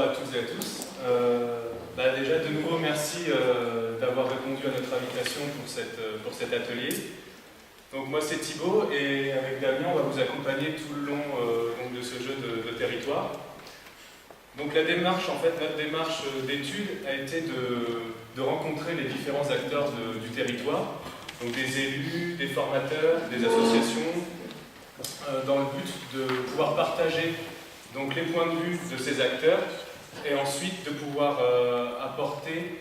à toutes et à tous. Déjà de nouveau merci d'avoir répondu à notre invitation pour cet atelier. Donc moi c'est Thibaut et avec Damien on va vous accompagner tout le long de ce jeu de territoire. Donc la démarche, notre démarche d'étude a été de rencontrer les différents acteurs du territoire, donc des élus, des formateurs, des associations, dans le but de pouvoir partager donc, les points de vue de ces acteurs et ensuite de pouvoir apporter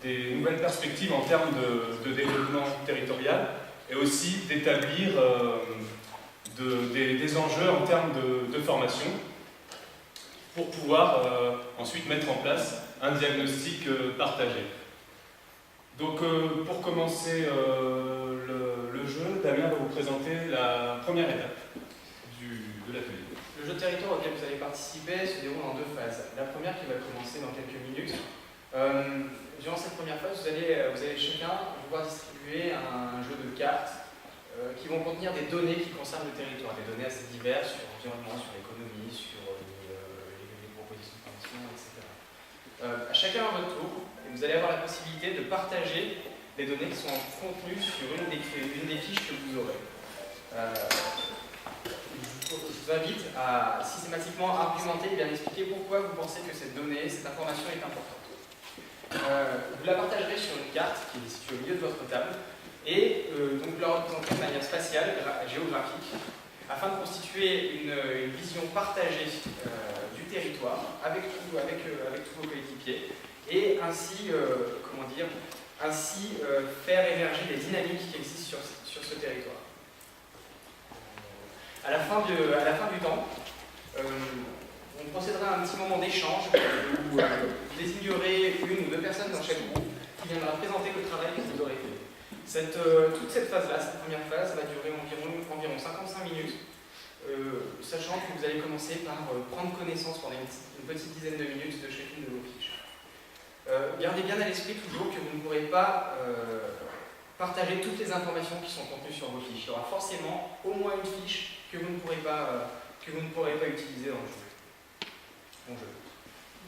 des nouvelles perspectives en termes de développement territorial et aussi d'établir des enjeux en termes de formation pour pouvoir ensuite mettre en place un diagnostic partagé. Donc pour commencer le jeu, Damien va vous présenter la première étape de l'atelier. Le jeu de territoire auquel vous allez participer se déroule en deux phases. La première qui va commencer dans quelques minutes. Durant cette première phase, vous allez chacun pouvoir distribuer un jeu de cartes qui vont contenir des données qui concernent le territoire, des données assez diverses sur l'environnement, sur l'économie, sur les propositions de formation, etc. À chacun à votre tour, vous allez avoir la possibilité de partager les données qui sont contenues sur une des fiches que vous aurez. Je vous invite à systématiquement argumenter et bien expliquer pourquoi vous pensez que cette donnée, cette information est importante. Vous la partagerez sur une carte qui est située au milieu de votre table et donc vous la représentez de manière spatiale, géographique, afin de constituer une vision partagée du territoire avec tous vos coéquipiers et ainsi, faire émerger les dynamiques qui existent sur ce territoire. À la fin du temps, on procédera à un petit moment d'échange où vous désignerez une ou deux personnes dans chaque groupe qui viendra présenter le travail que vous aurez fait. Toute cette phase-là, cette première phase, va durer environ 55 minutes, sachant que vous allez commencer par prendre connaissance pendant une petite dizaine de minutes de chacune de vos fiches. Gardez bien à l'esprit toujours que vous ne pourrez pas partager toutes les informations qui sont contenues sur vos fiches. Il y aura forcément au moins une fiche que vous ne pourrez pas utiliser dans le jeu.